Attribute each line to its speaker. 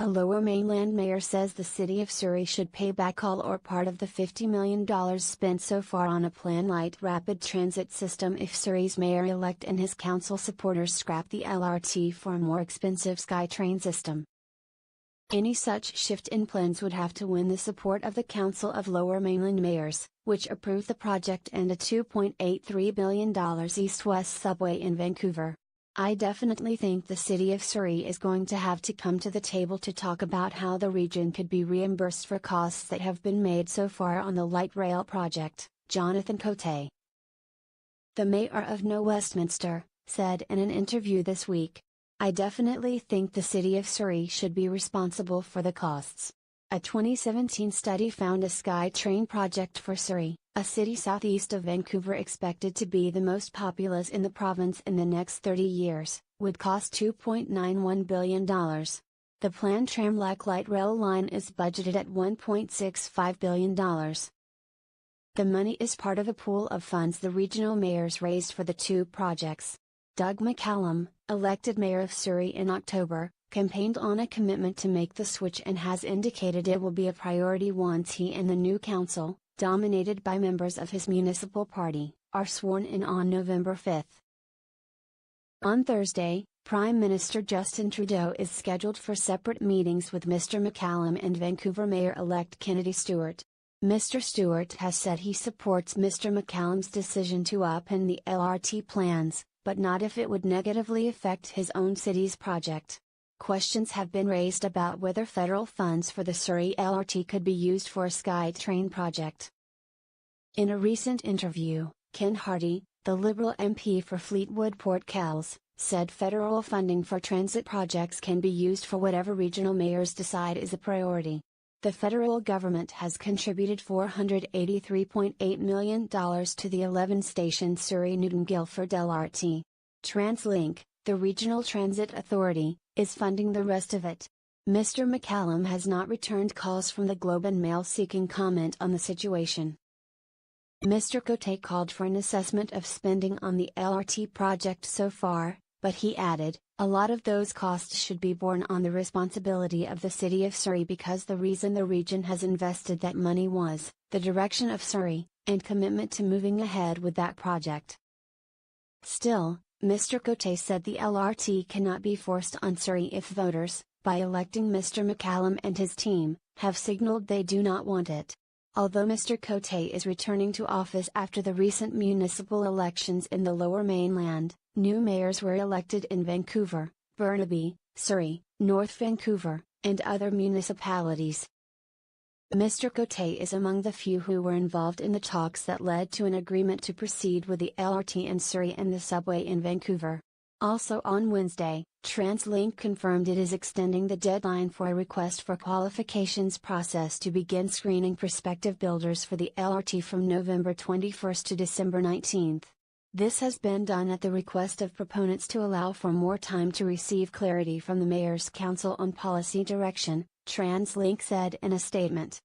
Speaker 1: A Lower Mainland mayor says the City of Surrey should pay back all or part of the $50 million spent so far on a planned light rapid transit system if Surrey's mayor-elect and his council supporters scrap the LRT for a more expensive SkyTrain system. Any such shift in plans would have to win the support of the Council of Lower Mainland Mayors, which approved the project and a $2.83 billion east-west subway in Vancouver. I definitely think the City of Surrey is going to have to come to the table to talk about how the region could be reimbursed for costs that have been made so far on the light rail project, Jonathan Cote, the mayor of Westminster, said in an interview this week. I definitely think the City of Surrey should be responsible for the costs. A 2017 study found a SkyTrain project for Surrey, a city southeast of Vancouver expected to be the most populous in the province in the next 30 years, would cost $2.91 billion. The planned tram-like light rail line is budgeted at $1.65 billion. The money is part of a pool of funds the regional mayors raised for the two projects. Doug McCallum, elected mayor of Surrey in October, campaigned on a commitment to make the switch and has indicated it will be a priority once he and the new council, dominated by members of his municipal party, are sworn in on November 5. On Thursday, Prime Minister Justin Trudeau is scheduled for separate meetings with Mr. McCallum and Vancouver Mayor-elect Kennedy Stewart. Mr. Stewart has said he supports Mr. McCallum's decision to upend the LRT plans, but not if it would negatively affect his own city's project. Questions have been raised about whether federal funds for the Surrey LRT could be used for a SkyTrain project. In a recent interview, Ken Hardy, the Liberal MP for Fleetwood Port Kells, said federal funding for transit projects can be used for whatever regional mayors decide is a priority. The federal government has contributed $483.8 million to the 11-station Surrey-Newton-Guildford LRT. TransLink, the regional transit authority, is funding the rest of it. Mr. McCallum has not returned calls from the Globe and Mail seeking comment on the situation. Mr. Cote called for an assessment of spending on the LRT project so far, but he added, a lot of those costs should be borne on the responsibility of the City of Surrey because the reason the region has invested that money was the direction of Surrey, and commitment to moving ahead with that project. Still, Mr. Cote said the LRT cannot be forced on Surrey if voters, by electing Mr. McCallum and his team, have signaled they do not want it. Although Mr. Cote is returning to office after the recent municipal elections in the Lower Mainland, new mayors were elected in Vancouver, Burnaby, Surrey, North Vancouver, and other municipalities. Mr. Cote is among the few who were involved in the talks that led to an agreement to proceed with the LRT in Surrey and the subway in Vancouver. Also on Wednesday, TransLink confirmed it is extending the deadline for a request for qualifications process to begin screening prospective builders for the LRT from November 21 to December 19. This has been done at the request of proponents to allow for more time to receive clarity from the Mayor's Council on policy direction, TransLink said in a statement.